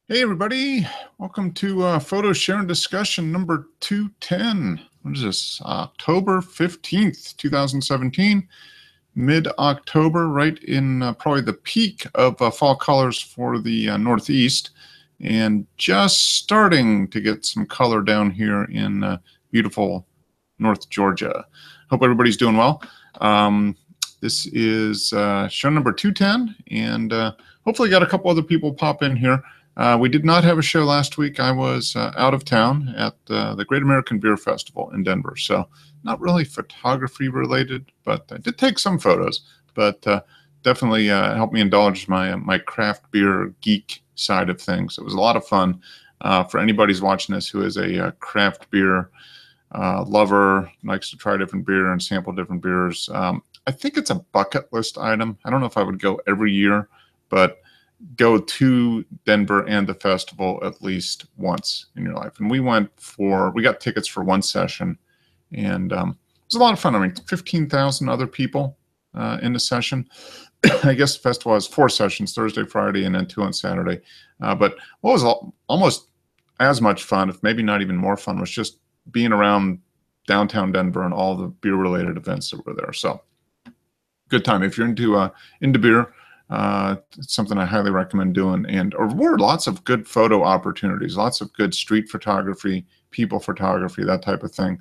Hey everybody, welcome to photo share and discussion number 210. What is this? October 15th, 2017, mid-October, right in probably the peak of fall colors for the Northeast, and just starting to get some color down here in beautiful North Georgia. Hope everybody's doing well. This is show number 210, and hopefully got a couple other people pop in here. We did not have a show last week. I was out of town at the Great American Beer Festival in Denver, so not really photography related, but I did take some photos. But definitely helped me indulge my craft beer geek side of things. It was a lot of fun. For anybody who's watching this who is a craft beer lover, likes to try different beer and sample different beers. I think it's a bucket list item. I don't know if I would go every year, but go to Denver and the festival at least once in your life. And we got tickets for one session, and it was a lot of fun. I mean, 15,000 other people in the session. I guess the festival has 4 sessions, Thursday, Friday, and then 2 on Saturday. But what was almost as much fun, if maybe not even more fun, was just being around downtown Denver and all the beer-related events that were there. So good time. If you're into beer, it's something I highly recommend doing. And there were lots of good photo opportunities, lots of good street photography, people photography, that type of thing.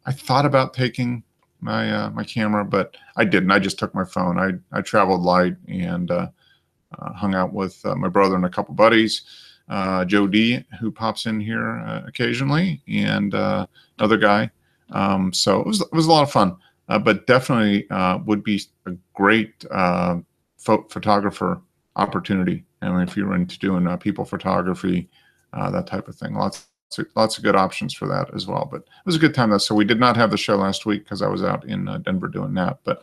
I thought about taking my camera, but I didn't. I just took my phone. I traveled light and hung out with my brother and a couple buddies, Joe D, who pops in here occasionally, and another guy. So it was a lot of fun, but definitely would be a great photographer opportunity. I mean, if you're into doing people photography, that type of thing, lots of good options for that as well. But it was a good time. So we did not have the show last week because I was out in Denver doing that. But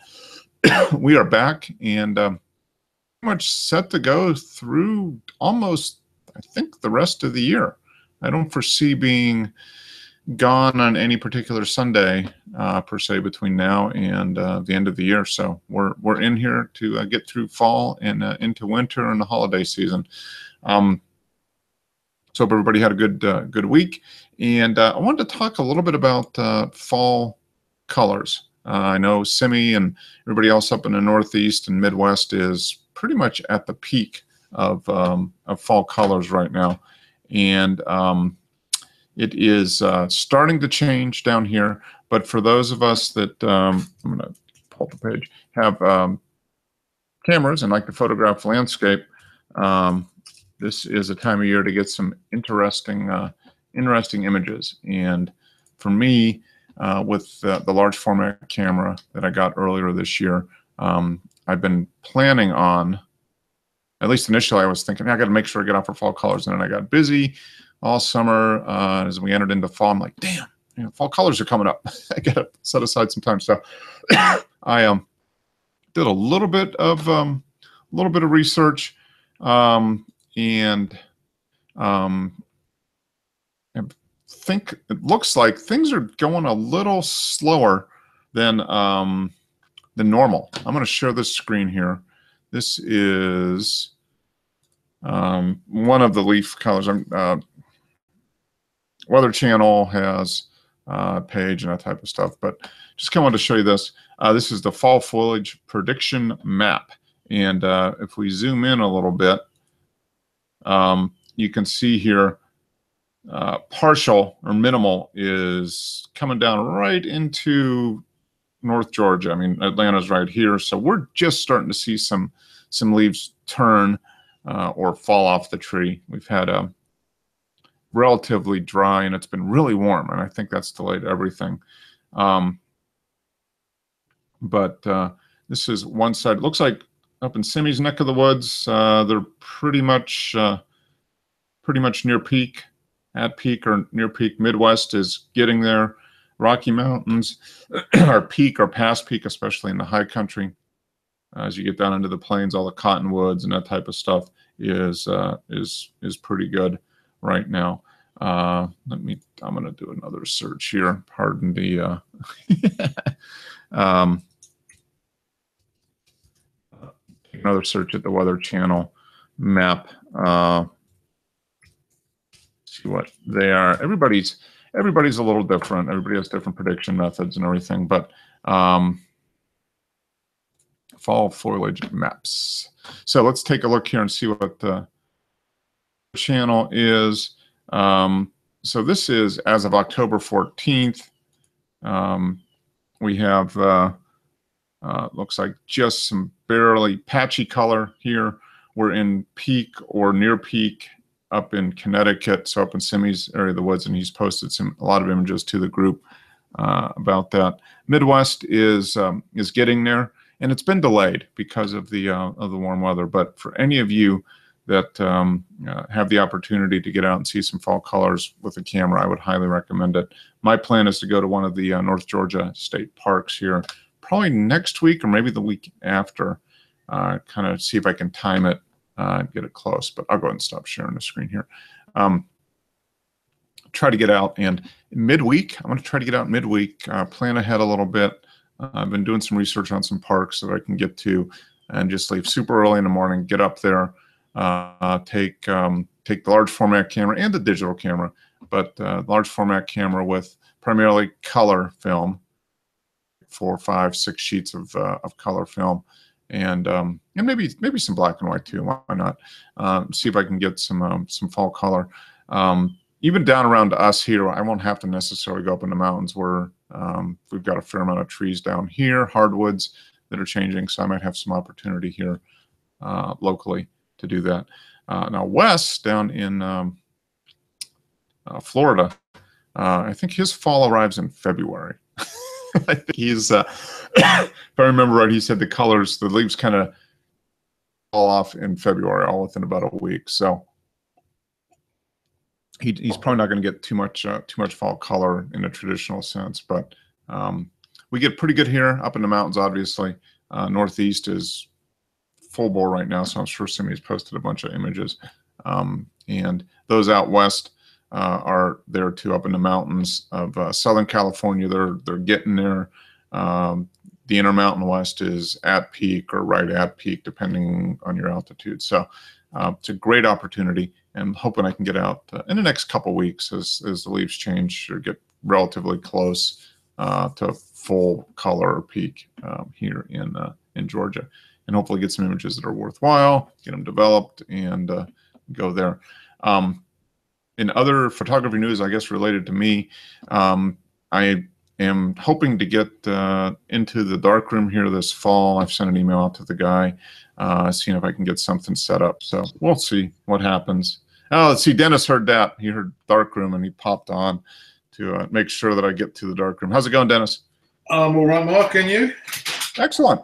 we are back and pretty much set to go through almost, I think, the rest of the year. I don't foresee being gone on any particular Sunday per se between now and the end of the year. So we're in here to get through fall and into winter and the holiday season. So hope everybody had a good week. And I wanted to talk a little bit about fall colors. I know Simi and everybody else up in the Northeast and Midwest is pretty much at the peak of fall colors right now. And it is starting to change down here, but for those of us that, I'm going to pull up the page, have cameras and like to photograph landscape, this is a time of year to get some interesting images. And for me, with the large format camera that I got earlier this year, I've been planning on, at least initially I was thinking, I got to make sure I get out for fall colors, and then I got busy all summer as we entered into fall. I'm like, damn, fall colors are coming up. I got to set aside some time. So I did a little bit of research, and I think it looks like things are going a little slower than normal. I'm going to share this screen here. This is one of the leaf colors. Weather Channel has a page and that type of stuff, but just kind of wanted to show you this. This is the fall foliage prediction map. And if we zoom in a little bit, you can see here partial or minimal is coming down right into North Georgia. I mean, Atlanta's right here. So we're just starting to see some leaves turn or fall off the tree. We've had a relatively dry, and it's been really warm, and I think that's delayed everything. But this is one side. It looks like up in Simi's neck of the woods, they're pretty much near peak, at peak or near peak. Midwest is getting there. Rocky Mountains are peak or past peak, especially in the high country. As you get down into the plains, all the cottonwoods and that type of stuff is pretty good right now. I'm going to do another search here. Pardon the another search at the Weather Channel map. see what they are. Everybody's a little different. Everybody has different prediction methods and everything, but fall foliage maps. So let's take a look here and see what the channel is. So this is as of October 14th. We have looks like just some barely patchy color here. We're in peak or near peak up in Connecticut, so up in Simi's area of the woods, and he's posted a lot of images to the group about that. Midwest is getting there, and it's been delayed because of the warm weather. But for any of you that have the opportunity to get out and see some fall colors with a camera, I would highly recommend it. My plan is to go to one of the North Georgia state parks here, probably next week or maybe the week after, kind of see if I can time it and get it close. But I'll go ahead and stop sharing the screen here. Try to get out, and midweek, I'm going to try to get out midweek, plan ahead a little bit. I've been doing some research on some parks that I can get to and just leave super early in the morning, get up there, take the large format camera and the digital camera, but large format camera with primarily color film, 4, 5, 6 sheets of color film, and maybe some black and white too. Why not? See if I can get some fall color. Even down around us here, I won't have to necessarily go up in the mountains where we've got a fair amount of trees down here, hardwoods that are changing, so I might have some opportunity here locally to do that. Now Wes down in Florida, I think his fall arrives in February. I think he's, if I remember right, he said the leaves kind of fall off in February, all within about a week. So he's probably not going to get too much fall color in a traditional sense, but we get pretty good here up in the mountains. Obviously, Northeast is full bore right now, so I'm sure Simi's posted a bunch of images, and those out west are there too, up in the mountains of Southern California. They're getting there. The Intermountain West is at peak or right at peak, depending on your altitude. So it's a great opportunity, and I'm hoping I can get out in the next couple weeks as the leaves change or get relatively close to full color or peak here in Georgia, and hopefully get some images that are worthwhile, get them developed, and go there. In other photography news, I guess related to me, I am hoping to get into the darkroom here this fall. I've sent an email out to the guy, seeing if I can get something set up. So we'll see what happens. Oh, let's see. Dennis heard that. He heard darkroom, and he popped on to make sure that I get to the darkroom. How's it going, Dennis? All right, Mark. And you? Excellent.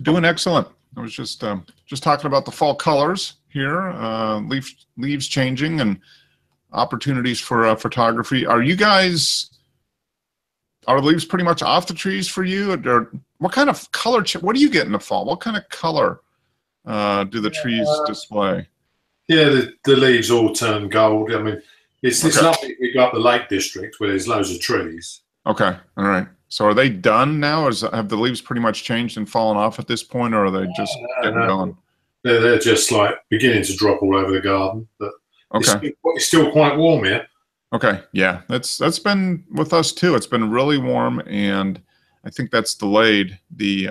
Doing excellent. I was just talking about the fall colors here, leaves changing, and opportunities for photography. Are the leaves pretty much off the trees for you? Or what kind of color? What do you get in the fall? What kind of color do the trees display? Yeah, the leaves all turn gold. I mean, it's lovely. We got the Lake District where there's loads of trees. Okay, all right. So are they done now? Have the leaves pretty much changed and fallen off at this point, or are they just getting going? They're just like beginning to drop all over the garden. But okay, it's still quite warm here. Okay, yeah, that's been with us too. It's been really warm, and I think that's delayed the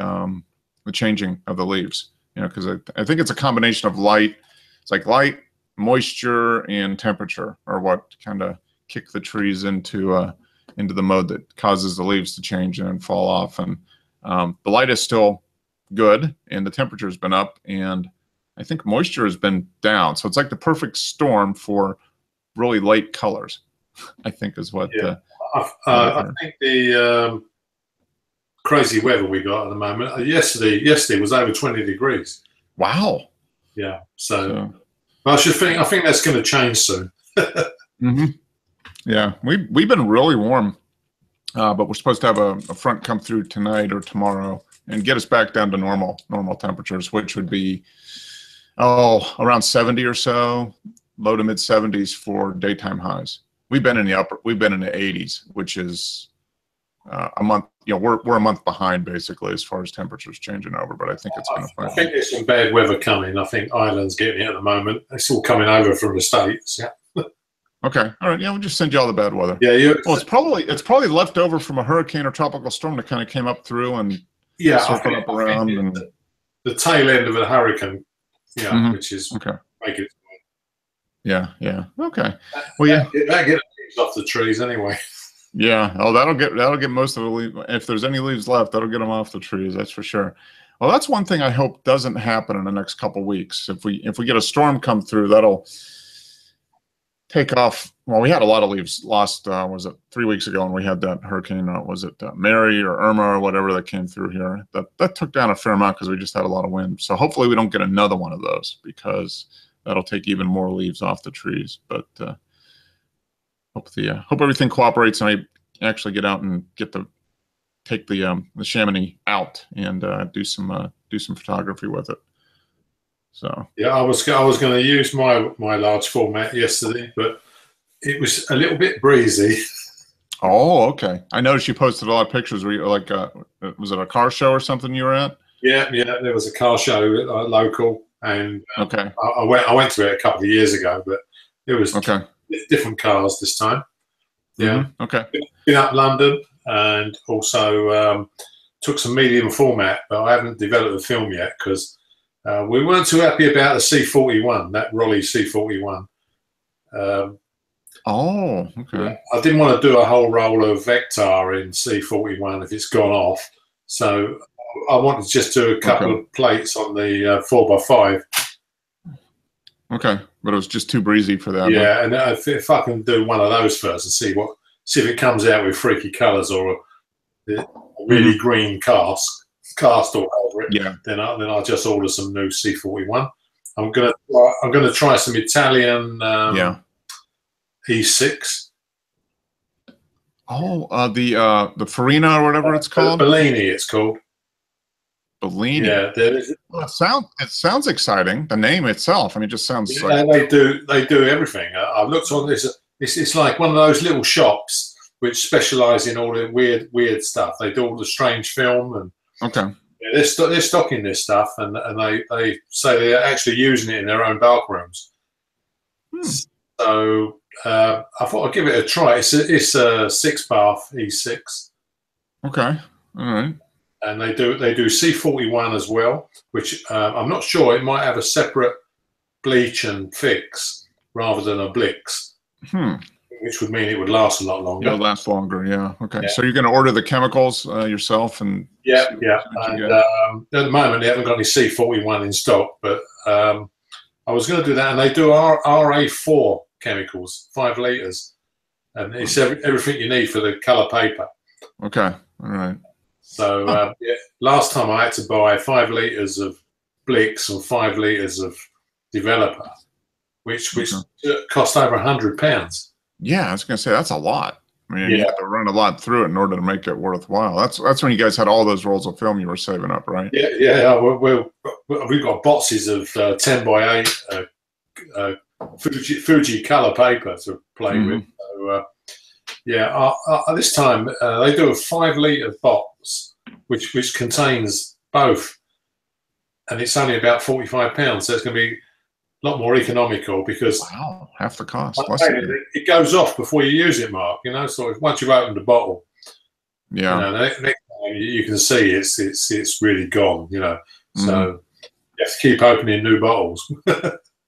changing of the leaves. You know, because I think it's a combination of light. It's like light, moisture, and temperature are what kind of kick the trees into the mode that causes the leaves to change and then fall off. And the light is still good, and the temperature has been up, and I think moisture has been down. So it's like the perfect storm for really light colors, I think is what. Yeah. I think the crazy weather we got at the moment. Yesterday was over 20 degrees. Wow. Yeah. So I think that's going to change soon. Mm-hmm. Yeah, we've been really warm, but we're supposed to have a front come through tonight or tomorrow and get us back down to normal temperatures, which would be around 70 or so, low to mid 70s for daytime highs. We've been in the 80s, which is a month we're a month behind basically as far as temperatures changing over, but I think it's going to I think there's some bad weather coming. I think Ireland's getting it at the moment. It's all coming over from the States. Yeah. Okay. All right. Yeah, we'll just send you all the bad weather. Yeah. Well, it's probably left over from a hurricane or tropical storm that kind of came up through and circled up around and the tail end of a hurricane. Yeah, which is make it. Yeah. Okay. Well, yeah. That get leaves off the trees anyway. Yeah. Oh, that'll get most of the leaves. If there's any leaves left, that'll get them off the trees. That's for sure. Well, that's one thing I hope doesn't happen in the next couple of weeks. If we get a storm come through, that'll take off. Well, we had a lot of leaves lost. Was it 3 weeks ago? And we had that hurricane. Was it Mary or Irma or whatever that came through here? That took down a fair amount because we just had a lot of wind. So hopefully we don't get another one of those because that'll take even more leaves off the trees. But hope everything cooperates and I actually get out and take the Chamonix out and do some photography with it. So yeah, I was going to use my large format yesterday, but it was a little bit breezy. Oh, okay. I noticed you posted a lot of pictures. Were you like, was it a car show or something you were at? Yeah. There was a car show local, and okay. I went to it a couple of years ago, but it was different cars this time. Yeah. Mm-hmm. Okay. Been up London and also took some medium format, but I haven't developed the film yet because we weren't too happy about the C41, that Rolly C41. Oh, okay. Yeah, I didn't want to do a whole roll of Vector in C41 if it's gone off. So I wanted to just do a couple of plates on the 4x5. Okay, but it was just too breezy for that. Yeah, and if I can do one of those first and see if it comes out with freaky colours or a really green cast all over it, then I'll just order some new C41. I'm gonna try some Italian E6. Oh, the Farina or whatever it's called. Bellini, it's called. Bellini. Yeah, there is. Well, it sounds exciting. The name itself, I mean, it just sounds. Yeah, like... they do everything. I've looked on this. It's like one of those little shops which specialise in all the weird stuff. They do all the strange film and. Okay. Yeah, they're stocking this stuff, and they say they're actually using it in their own dark rooms. So I thought I'd give it a try. It's a 6-bath E6. Okay. All right. And they do C41 as well, which I'm not sure. It might have a separate bleach and fix rather than a Blix, which would mean it would last a lot longer. It'll last longer, yeah. Okay, so you're going to order the chemicals yourself, and yeah. And at the moment, they haven't got any C41 in stock, but I was going to do that, and they do RA4 chemicals, 5 liters, and it's everything you need for the color paper. Okay, all right. So last time I had to buy 5 liters of Blix and 5 liters of Developer, which cost over £100. Yeah, I was going to say that's a lot. I mean, you have to run a lot through it in order to make it worthwhile. That's when you guys had all those rolls of film you were saving up, right? Yeah. We've got boxes of 10x8 Fuji color paper to play with. So, this time they do a 5-liter box, which contains both, and it's only about £45. So it's going to be a lot more economical because half the cost. It goes off before you use it, Mark. You know, so once you've opened the bottle, next time you can see it's really gone. You know, so you have to keep opening new bottles.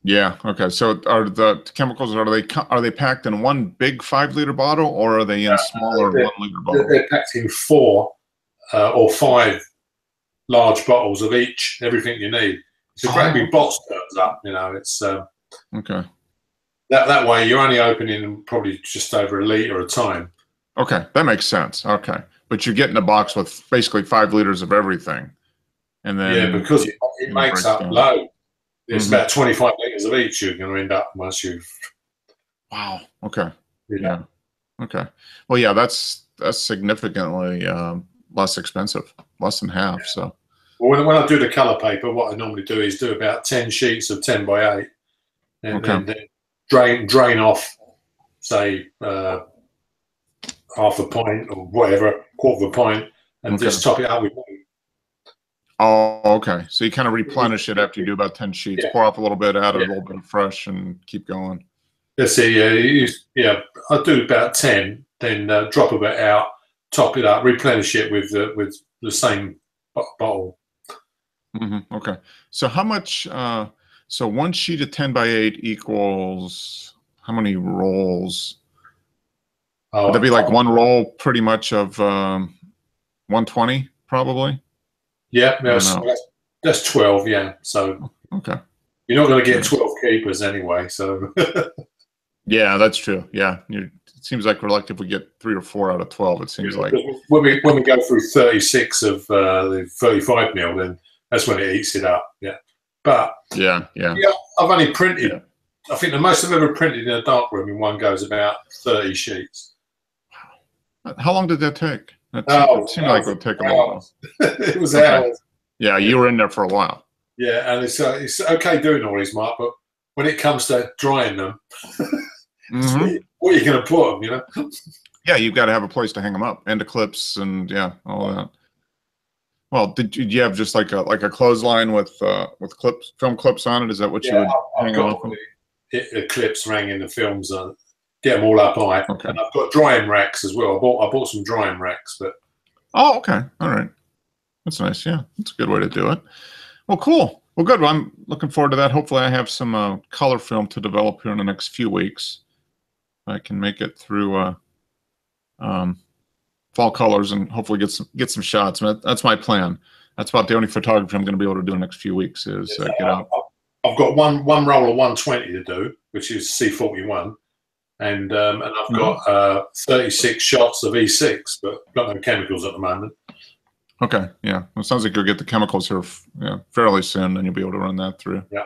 Yeah. Okay. So are the chemicals are they packed in one big 5-liter bottle, or are they in smaller 1-liter bottles? They're packed in 4 or 5 large bottles of each. Everything you need. It's a great big box turns up. You know, it's okay. That way you're only opening probably just over a litre at a time. Okay, that makes sense. Okay, but you're getting a box with basically 5 liters of everything, and then because it makes up load. It's about 25 liters of each you're going to end up once you've. Wow. Okay. Yeah. Okay. Well, yeah, that's significantly less expensive, less than half. Yeah. So. Well, when I do the color paper, what I normally do is do about 10 sheets of 10x8, and then drain off, say, half a pint or whatever, quarter of a pint, and just top it up with water. Oh, okay. So you kind of replenish it after you do about 10 sheets. Pour off a little bit, add a little bit of fresh, and keep going. Let's see. I do about 10, then drop a bit out, top it up, replenish it with the same bottle. Okay. So how much? So one sheet of 10 by 8 equals how many rolls? Would that be like one roll, pretty much of 120, probably? Yeah, that's 12. Yeah. So okay, you're not going to get 12 keepers anyway. So yeah, that's true. Yeah, it seems like we're lucky if we get 3 or 4 out of 12. It seems like when we go through 36 of the 35 mil, then that's when it eats it up. Yeah, but yeah, I've only printed. Yeah. I think the most I've ever printed in a darkroom in one go is about 30 sheets. How long did that take? It seemed like it would take a while. It was hours. Yeah, you were in there for a while. Yeah, and it's okay doing all these, Mark, but when it comes to drying them, where are you going to put them? You know? Yeah, you've got to have a place to hang them up, and clips, and all that. Well, did you have just like a clothesline with clips, film clips on it? Is that what you would hang them up? The clips hanging the films on. Get them all up high. Okay. And I've got drying racks as well. I bought some drying racks, but. Oh, okay. All right. That's nice. Yeah, that's a good way to do it. Well, cool. Well, good. Well, I'm looking forward to that. Hopefully, I have some color film to develop here in the next few weeks. I can make it through fall colors and hopefully get some shots. That's my plan. That's about the only photography I'm going to be able to do in the next few weeks is get out. I've got one roll of 120 to do, which is C41. And I've got 36 shots of E6, but I've got no chemicals at the moment. Okay, yeah. Well, it sounds like you'll get the chemicals here fairly soon, and you'll be able to run that through. Yeah.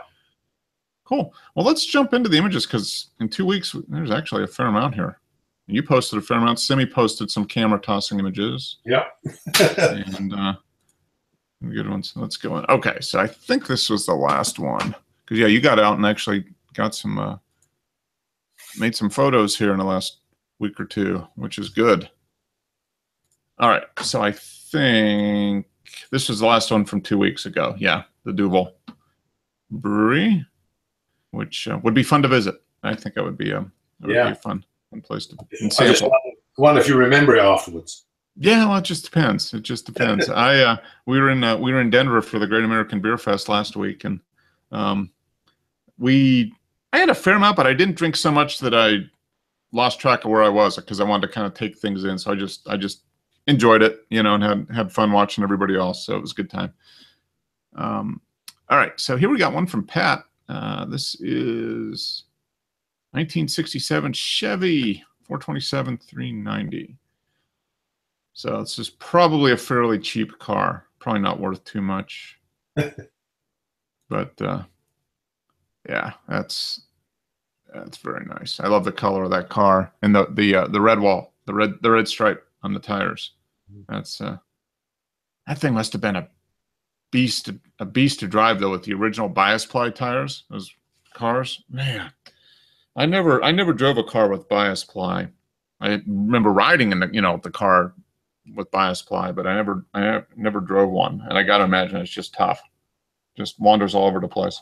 Cool. Well, let's jump into the images because in 2 weeks, there's actually a fair amount here. You posted a fair amount. Simi posted some camera tossing images. Yeah. And good ones. Let's go in. Okay, so I think this was the last one. Because, you got out and actually got some... made some photos here in the last week or 2, which is good. All right, so I think this was the last one from 2 weeks ago. Yeah, the Duvel Brewery, which would be fun to visit. I think that would be a fun place to sample. I wonder if you remember it afterwards. Yeah, well, it just depends. It just depends. We were in Denver for the Great American Beer Fest last week, and I had a fair amount, but I didn't drink so much that I lost track of where I was because I wanted to kind of take things in. So I just enjoyed it, and had fun watching everybody else. So it was a good time. All right, so here we got one from Pat. This is 1967 Chevy 427 390. So this is probably a fairly cheap car. Probably not worth too much. But yeah, that's very nice. I love the color of that car and the red wall, the red stripe on the tires. That's that thing must have been a beast to drive though with the original bias ply tires. Those cars, man. I never drove a car with bias ply. I remember riding in the car with bias ply, but I never drove one. And I got to imagine it's just tough. Just wanders all over the place.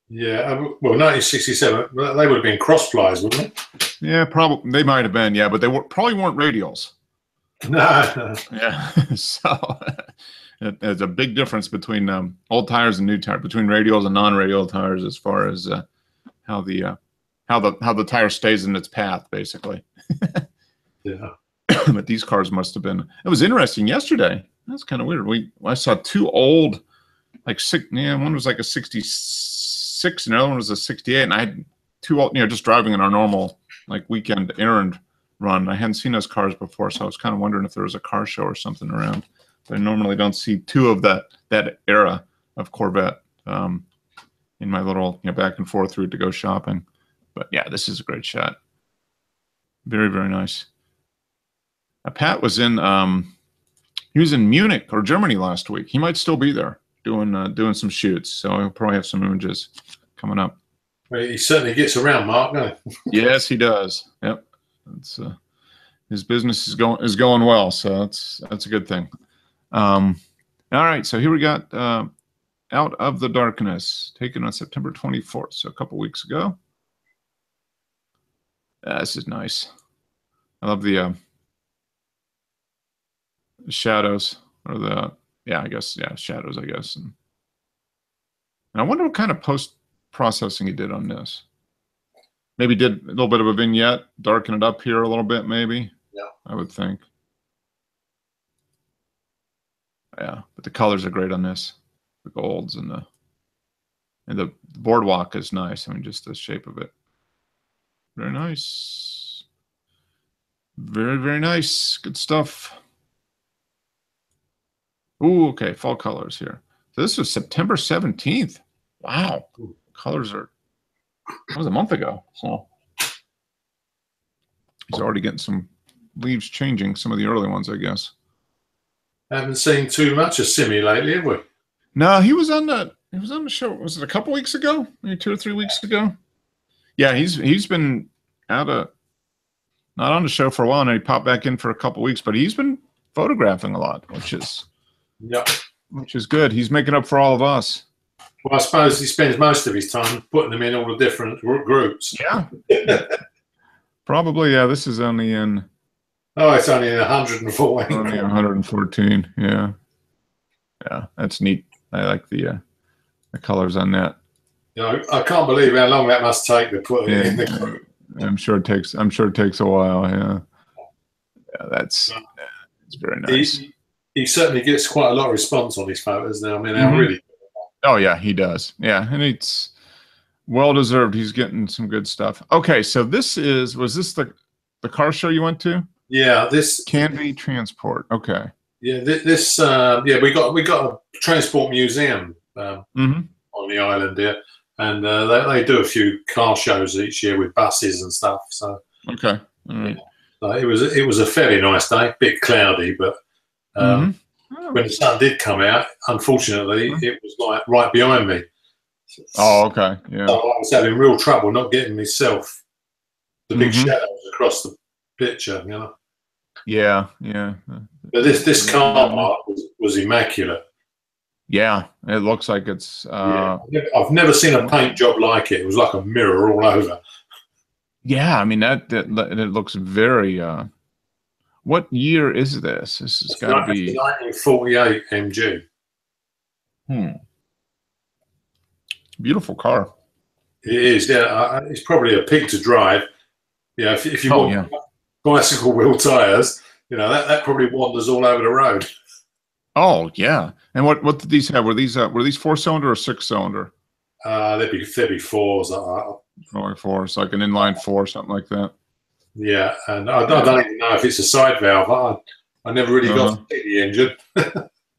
Yeah, well, 1967, they would have been cross plies, wouldn't they? Yeah, probably they might have been. Yeah, but they probably weren't radials. No. Yeah, so there's a big difference between old tires and new tires, between radials and non-radial tires, as far as how the tire stays in its path, basically. Yeah. But these cars must have been. It was interesting yesterday. That's kind of weird. I saw 2 old, one was like a 66 and the other one was a 68, and I had 2 old, just driving in our normal weekend errand run. I hadn't seen those cars before, so I was kind of wondering if there was a car show or something around. But I normally don't see 2 of that era of Corvette in my little back and forth route to go shopping. But yeah, this is a great shot. Very, very nice. Pat was in he was in Munich or Germany last week. He might still be there doing some shoots, so he'll probably have some images coming up. Well, he certainly gets around, Mark, doesn't he? Yes, he does. Yep. It's his business is going well, so that's a good thing. All right, so here we got Out of the Darkness, taken on September 24th, so a couple weeks ago. This is nice. I love the shadows, or the shadows, I guess. And I wonder what kind of post-processing he did on this. Maybe did a little bit of a vignette, darken it up here a little bit, maybe. Yeah, I would think. Yeah, but the colors are great on this. The golds and the boardwalk is nice. I mean, just the shape of it. Very nice. Very, very nice. Good stuff. Ooh, okay, fall colors here. So this was September 17th. Wow. Colors are, that was a month ago. So he's already getting some leaves changing, some of the early ones, I guess. Haven't seen too much of Simi lately, have we? No, he was on the show. Was it a couple weeks ago? Maybe 2 or 3 weeks ago? Yeah, he's been not on the show for a while, and he popped back in for a couple weeks, but he's been photographing a lot, which is good. He's making up for all of us. Well, I suppose he spends most of his time putting them in all the different groups. Yeah. Probably, yeah. This is only in... Oh, it's only in 114. Only 114, yeah. Yeah, that's neat. I like the colors on that. You know, I can't believe how long that must take to put it in the group. I'm sure it takes a while, yeah. Yeah, it's very nice. He certainly gets quite a lot of response on his photos now. I mean, how really... Oh, yeah, he does. Yeah, and it's well-deserved. He's getting some good stuff. Okay, so was this the car show you went to? Yeah, this... Canby Transport, okay. Yeah, we got a transport museum on the island here, and they do a few car shows each year with buses and stuff. So okay, all right. It was a fairly nice day, bit cloudy, but when the sun did come out, unfortunately, it was like right behind me. Oh, okay, yeah. So I was having real trouble not getting myself the big shadows across the picture, you know. Yeah, yeah. But this car was immaculate. Yeah, it looks like it's... I've never seen a paint job like it. It was like a mirror all over. Yeah, I mean, it looks very... what year is this? This has got to be... 1948 MG. Beautiful car. It is, yeah. It's probably a pig to drive. Yeah, if you want bicycle wheel tyres, you know, that probably wanders all over the road. Oh yeah, and what did these have? Were these 4-cylinder or 6-cylinder? They'd be fours. Probably 4, so like an inline 4, something like that. Yeah, and I don't even know if it's a side valve. I never really got to see the engine.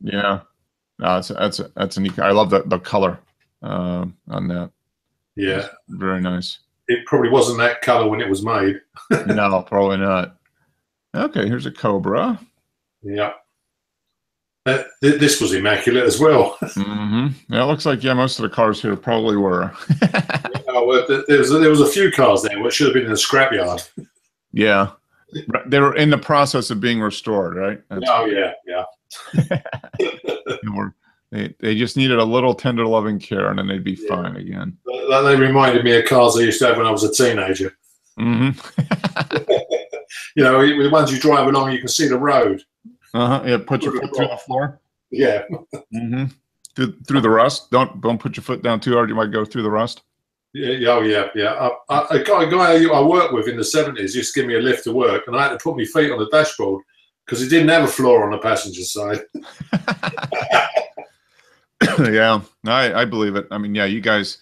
Yeah, no, that's a neat. I love the color on that. Yeah, it's very nice. It probably wasn't that color when it was made. No, probably not. Okay, here's a Cobra. Yeah. This was immaculate as well. Yeah, it looks like most of the cars here probably were. There was a few cars there which should have been in a scrapyard. Yeah, they were in the process of being restored, right? Yeah. They just needed a little tender, loving care, and then they'd be fine again. They reminded me of cars I used to have when I was a teenager. You know, the ones you drive along, you can see the road. Yeah, put your foot through the floor. Yeah. Through the rust. Don't put your foot down too hard. You might go through the rust. Yeah. Oh, yeah. A guy I worked with in the 70s used to give me a lift to work, and I had to put my feet on the dashboard because he didn't have a floor on the passenger side. Yeah, I believe it. I mean, yeah, you guys,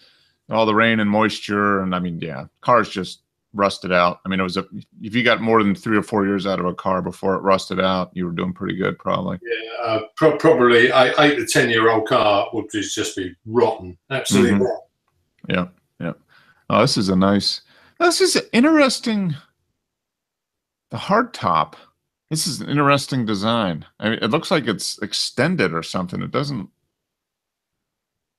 all the rain and moisture, and I mean, yeah, cars just rusted out. I mean, if you got more than 3 or 4 years out of a car before it rusted out, you were doing pretty good, probably. Yeah, probably 8 to 10-year-old car would just be rotten, absolutely rotten. Yeah. Oh, this is interesting. The hardtop. This is an interesting design. I mean, it looks like it's extended or something. It doesn't.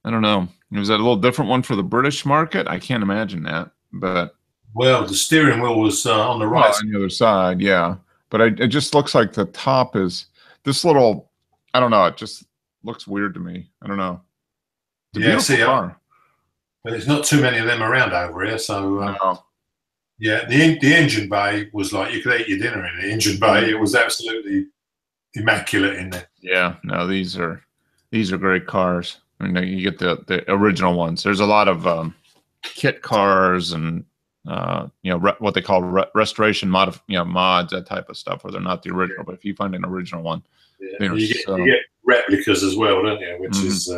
I don't know. Was that a little different one for the British market? I can't imagine that, but. Well, the steering wheel was on the right. On the other side, yeah. but it just looks like the top is this little. I don't know. It just looks weird to me. I don't know. It's a beautiful car. But there's not too many of them around over here, so no. Yeah, the engine bay was like you could eat your dinner in the engine bay. It was absolutely immaculate in there. Yeah, no, these are great cars. I mean, you get the original ones. There's a lot of kit cars and what they call restoration mods, that type of stuff, where they're not the original. But if you find an original one, you get replicas as well, don't you? Which is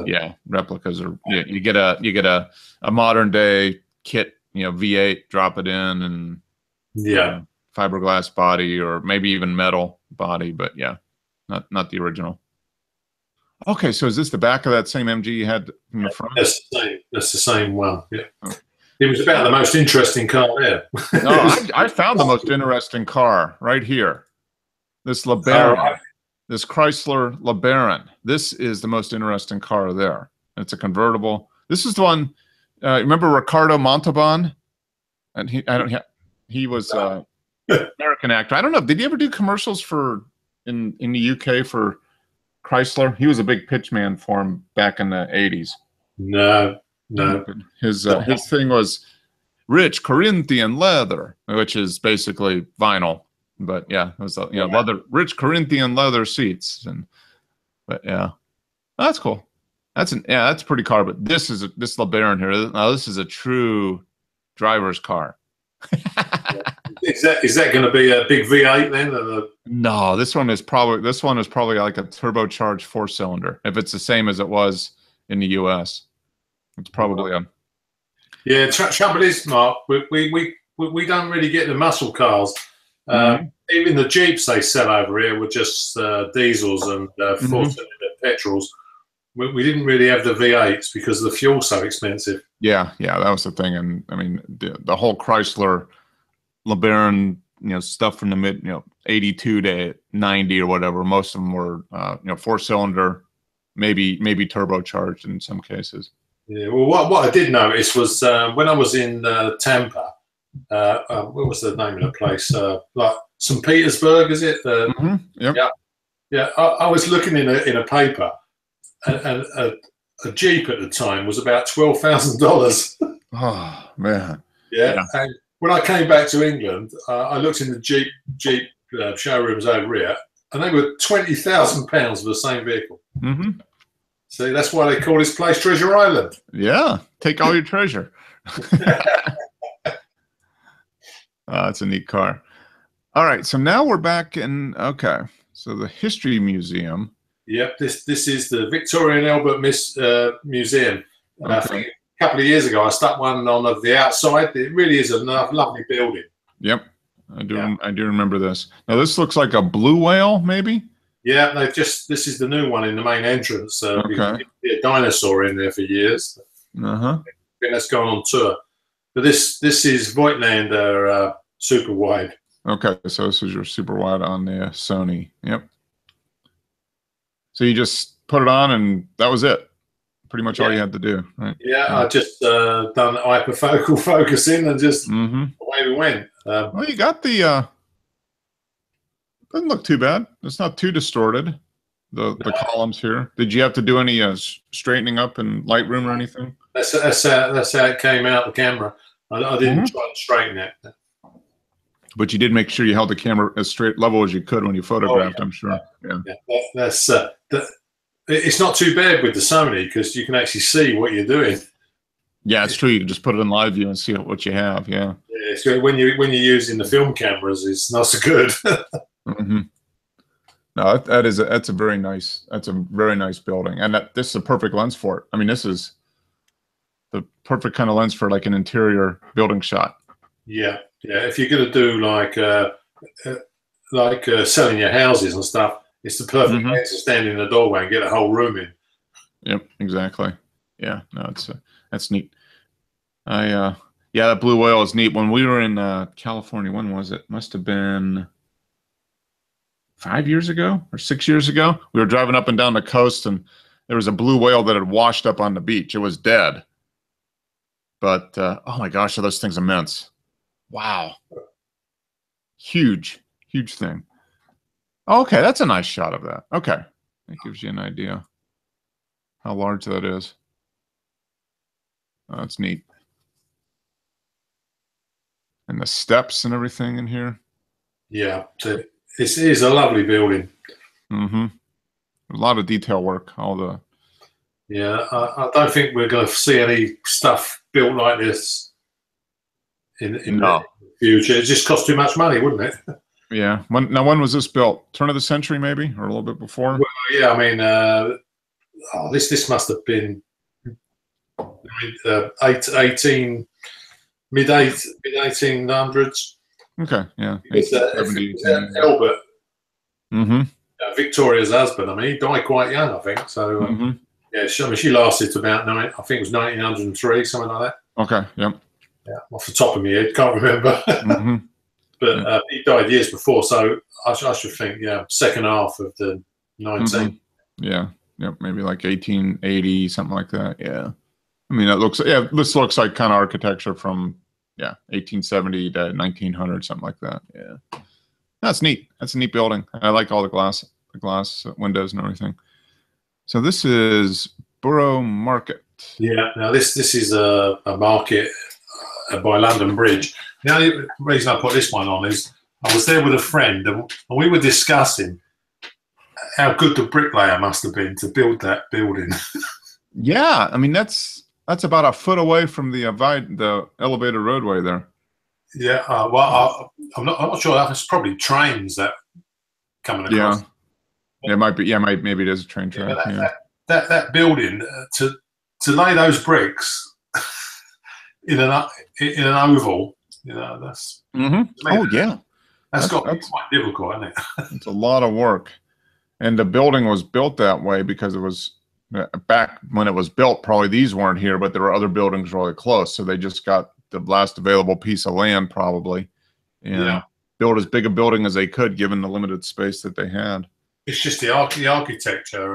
replicas are. Yeah, you get a modern day kit, V8, drop it in, and fiberglass body or maybe even metal body, but not the original. Okay, so is this the back of that same MG you had in the front? That's the same one. Yeah. Oh. It was about the most interesting car there. No, I found the most interesting car right here. This LeBaron, this Chrysler LeBaron. This is the most interesting car there. It's a convertible. This is the one. Remember Ricardo Montalban? And he was an American actor. I don't know. Did he ever do commercials in the UK for Chrysler? He was a big pitchman for him back in the 80s. No. His thing was rich Corinthian leather, which is basically vinyl. But it was leather, rich Corinthian leather seats, that's cool. That's a pretty car. But this LeBaron here. Now this is a true driver's car. Is that going to be a big V8 then? No, this one is probably like a turbocharged 4-cylinder. If it's the same as it was in the US, it's probably a. Yeah, trouble is, Mark, we don't really get the muscle cars. Even the Jeeps they sell over here were just diesels and 4-cylinder petrols. We didn't really have the V8s because the fuel's so expensive. Yeah, that was the thing. And I mean, the whole Chrysler LeBaron, stuff from the mid, 82 to 90 or whatever. Most of them were, 4-cylinder, maybe turbocharged in some cases. Yeah. Well, what I did notice was when I was in Tampa. What was the name of the place? Like St. Petersburg, is it? Yep. Yeah. I was looking in a paper, and a Jeep at the time was about $12,000. Oh man. Yeah. And when I came back to England, I looked in the Jeep showrooms over here, and they were £20,000 for the same vehicle. See, that's why they call this place Treasure Island. Yeah, take all your treasure. It's a neat car. All right, so now we're back in. Okay, so the History Museum. Yep, this is the Victoria and Albert Museum. Okay. I think a couple of years ago I stuck one on the outside. It really is a lovely building. Yep, I do remember this. Now this looks like a blue whale, maybe. Yeah, this is the new one in the main entrance. Okay, a dinosaur in there for years. I think that's going on tour. But this is Voigtlander super wide. Okay, so this is your super wide on the Sony. Yep. So you just put it on and that was it. Pretty much all you had to do, right? Yeah, I just done hyperfocal focusing and just away we went. Well, you got the. Doesn't look too bad. It's not too distorted. The columns here. Did you have to do any straightening up in Lightroom or anything? That's how it came out the camera. I didn't try to straighten it. But you did make sure you held the camera as straight level as you could when you photographed. I'm sure. Yeah. That's it's not too bad with the Sony because you can actually see what you're doing. Yeah, it's true. You can just put it in live view and see what you have. Yeah. Yeah. So when you're using the film cameras, it's not so good. No, that's a very nice building, and this is a perfect lens for it. I mean, this is the perfect kind of lens for like an interior building shot. Yeah. If you're going to do like selling your houses and stuff, it's the perfect place to stand in the doorway and get a whole room in. Yep, exactly. Yeah, no, that's neat. That blue whale is neat. When we were in California, when was it? Must have been 5 years ago or 6 years ago. We were driving up and down the coast, and there was a blue whale that had washed up on the beach. It was dead, but oh my gosh, are those things immense! Wow, huge thing. Okay, that's a nice shot of that. Okay, that gives you an idea how large that is. Oh, that's neat. And the steps and everything in here. Yeah, it is a lovely building. Mm-hmm. A lot of detail work. All the. Yeah, I don't think we're going to see any stuff built like this in the future. It just costs too much money, wouldn't it? Yeah. When was this built? Turn of the century, maybe, or a little bit before? Well, yeah. I mean, this must have been mid 1800s. Okay. Yeah. Albert. Mm-hmm. Victoria's husband. I mean, he died quite young, I think. So yeah, she lasted to about I think it was 1903, something like that. Okay. Yep. Yeah, off the top of my head, can't remember. But he died years before, so I should think, second half of the 19th. Yeah. Yep. Maybe like 1880, something like that. Yeah. I mean, this looks like kind of architecture from 1870 to 1900, something like that. Yeah. That's neat. That's a neat building. I like all the glass windows and everything. So this is Borough Market. Yeah. Now this is a market by London Bridge. The only reason I put this one on is I was there with a friend and we were discussing how good the bricklayer must have been to build that building. Yeah, I mean that's about a foot away from the elevated roadway there. Yeah, well, I'm not sure. It's probably trains that coming across. Yeah, it might be. Yeah, maybe it is a train track. That building to lay those bricks in an oval, that's. Oh yeah, that's got to be quite difficult, isn't it? It's a lot of work, and the building was built that way because it was back when it was built. Probably these weren't here, but there were other buildings really close, so they just got the last available piece of land probably and build as big a building as they could given the limited space that they had. It's just the architecture.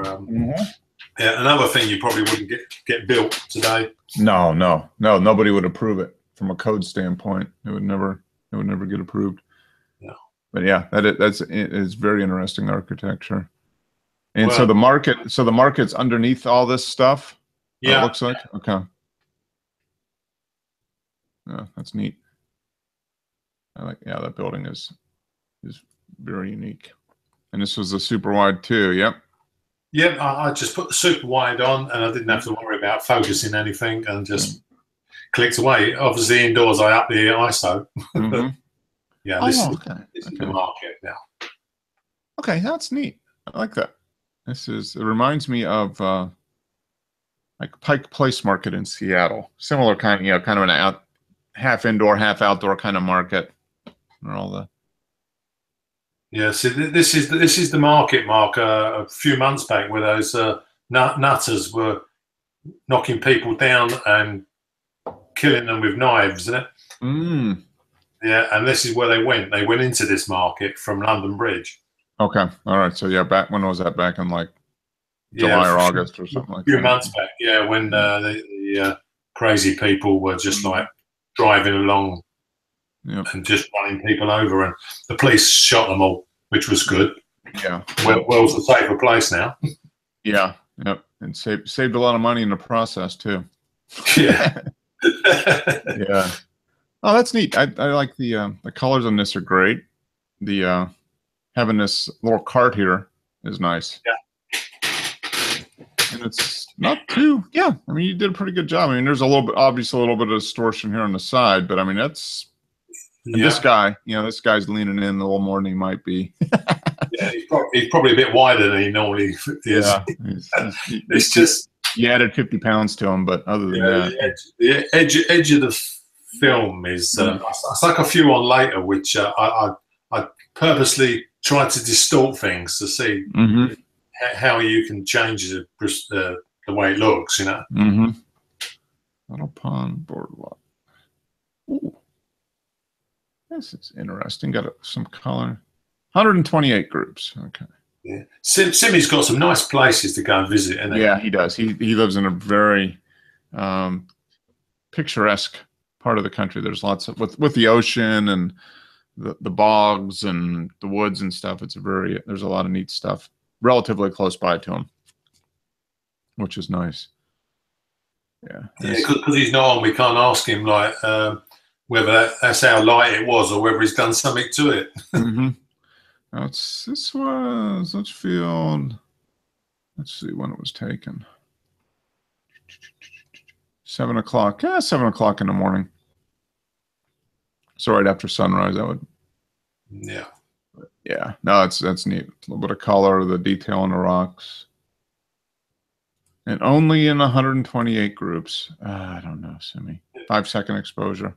Another thing you probably wouldn't get built today. No, nobody would approve it from a code standpoint. It would never get approved. No. But yeah, it's very interesting architecture. And so the market's underneath all this stuff. Yeah, it looks like. Okay. Yeah, that's neat. That building is very unique. And this was a super wide too. Yep. Yep. I just put the super wide on, and I didn't have to worry about focusing anything, and just clicked away. Obviously, indoors I up the ISO. This is the market now. Okay, that's neat. I like that. It reminds me of like Pike Place Market in Seattle. Similar kind of an half indoor, half outdoor kind of market. And all the. Yeah, so this is the market, Mark. A few months back, where those nutters were knocking people down and killing them with knives, isn't it? Yeah, and this is where they went. They went into this market from London Bridge. Okay, all right. So back when was that? Back in like July or August or something like that. A few months back, when the crazy people were just like driving along and just running people over, and the police shot them all, which was good. Yeah. Well's a safer place now. Yeah. Yep. And saved a lot of money in the process too. Yeah. Yeah. Oh, that's neat. I like the colors on this are great. The having this little cart here is nice. Yeah. And it's not too. Yeah. I mean, you did a pretty good job. I mean, there's obviously a little bit of distortion here on the side, but I mean, that's. This guy, this guy's leaning in a little more than he might be. Yeah, he's probably a bit wider than he normally is. Yeah, it's just you added 50 pounds to him, but other than that, the edge of the film is. I stuck a few on later, which I purposely tried to distort things to see how you can change the way it looks. Little pond boardwalk. Ooh. This is interesting. Got some color. 128 groups. Okay. Yeah. Simmy's got some nice places to go and visit, isn't he? Yeah, he does. He lives in a very picturesque part of the country. There's lots of with the ocean and the bogs and the woods and stuff. There's a lot of neat stuff relatively close by to him, which is nice. Yeah, because he's not on, we can't ask him like whether that's how light it was or whether he's done something to it. This was Litchfield. Let's see when it was taken. 7 o'clock. Yeah, 7 o'clock in the morning. So right after sunrise, I would. Yeah. Yeah. No, that's neat. A little bit of color, the detail on the rocks. And only in 128 groups. I don't know, Simi. 5-second exposure.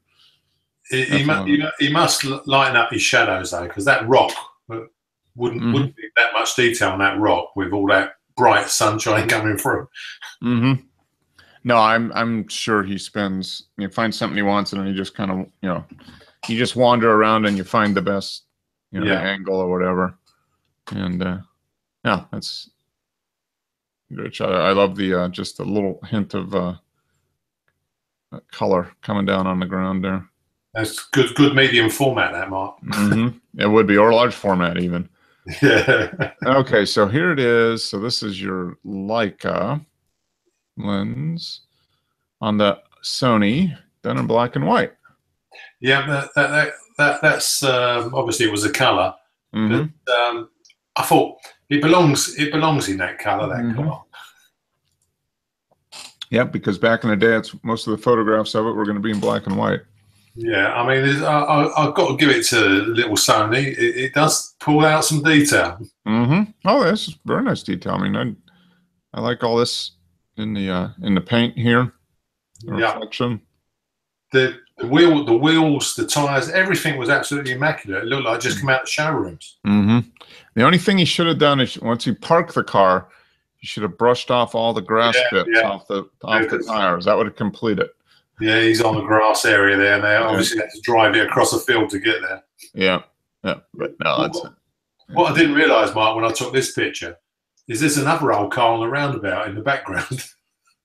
He must lighten up his shadows though, because that rock wouldn't be that much detail on that rock with all that bright sunshine coming through. No, I'm sure he spends. You find something he wants, and then he just kind of, you just wander around and you find the best, the angle or whatever. And yeah, that's great shot. I love the just a little hint of color coming down on the ground there. That's good medium format, that, Mark. It would be, or large format even. Yeah. Okay, so here it is. So this is your Leica lens on the Sony, done in black and white. Yeah, that's obviously it was a color, but I thought it belongs in that color. That color. Yeah, because back in the day, most of the photographs of it were going to be in black and white. Yeah, I mean, I've got to give it to little Sony. It does pull out some detail. Oh, this is very nice detail. I mean, I like all this in the paint here. The reflection. The wheels, the tires, everything was absolutely immaculate. It looked like it just come out of the showrooms. The only thing he should have done is once he parked the car, he should have brushed off all the grass bits off the tires. That would have completed it. Yeah, he's on the grass area there, and they obviously had to drive it across a field to get there. Yeah, but no, that's it. What I didn't realise, Mark, when I took this picture, is there's another old car on the roundabout in the background.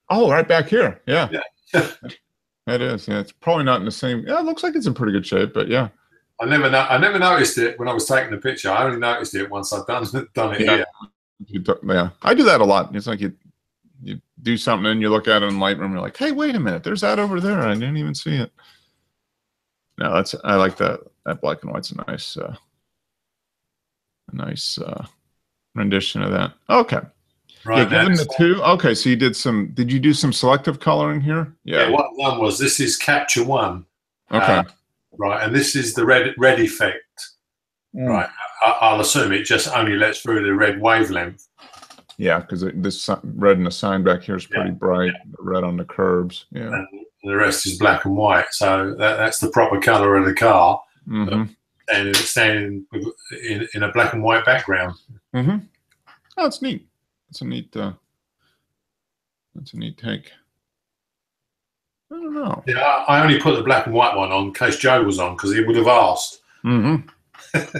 Oh, right back here. Yeah. It is. Yeah, it's probably not in the same. Yeah, it looks like it's in pretty good shape, but yeah. I never noticed it when I was taking the picture. I only noticed it once I've done it here. Yeah, I do that a lot. It's like you do something and you look at it in Lightroom, you're like, hey, wait a minute, there's that over there. I didn't even see it. No, I like that black and white's a nice rendition of that. Okay. Right. Yeah, given the two. Okay, so did you do some selective coloring here? Yeah, what I've done was, this is Capture One. Okay. Right, and this is the red effect. Right. I'll assume it just only lets through the red wavelength. Yeah, because this red in the sign back here is pretty bright. The red on the curbs. Yeah. And the rest is black and white. So that's the proper color of the car. And it's standing in a black and white background. Oh, that's neat. That's a neat take. I don't know. Yeah, I only put the black and white one on in case Joe was on, because he would have asked.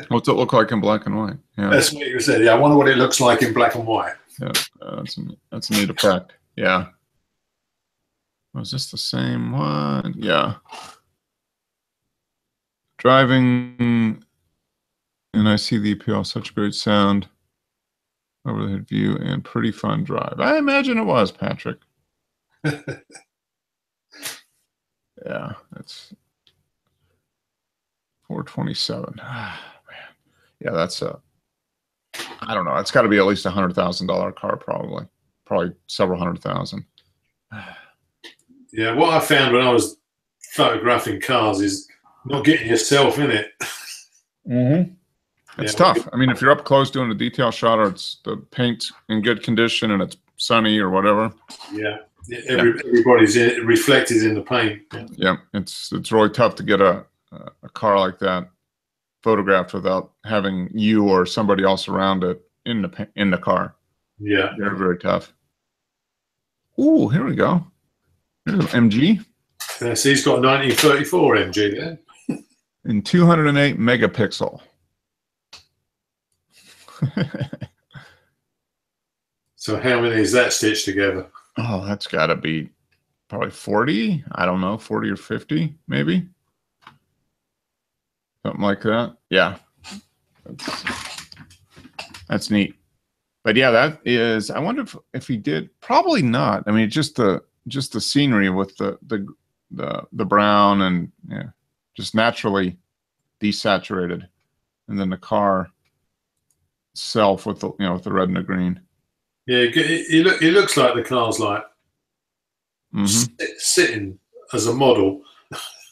What's it look like in black and white? Yeah, that's what you said. Yeah, I wonder what it looks like in black and white. Yeah, that's a neat effect. Yeah. Was this the same one? Yeah. Driving, and I see the appeal. Such great sound, overhead view, and pretty fun drive. I imagine it was, Patrick. Yeah, that's 427. Man. Yeah, that's I don't know. It's got to be at least $100,000 car, probably several $100,000. Yeah, what I found when I was photographing cars is not getting yourself in it. It's tough. I mean, if you're up close doing a detail shot, or it's the paint's in good condition and it's sunny or whatever. Yeah. Everybody's reflected in the paint. Yeah, it's really tough to get a car like that photographed without having you or somebody else around it in the car. Yeah, very, very tough. Ooh, here we go. Here's an MG. So he's got a 1934 MG there. In 208 megapixel. So how many is that stitched together? Oh, that's got to be probably 40. I don't know, 40 or 50, maybe. something like that. Yeah, that's neat. But yeah, that is. I wonder if he did. Probably not. I mean, just the scenery with the brown and yeah, just naturally desaturated, and then the car itself with the with the red and the green. Yeah, it looks like the car's like sitting as a model.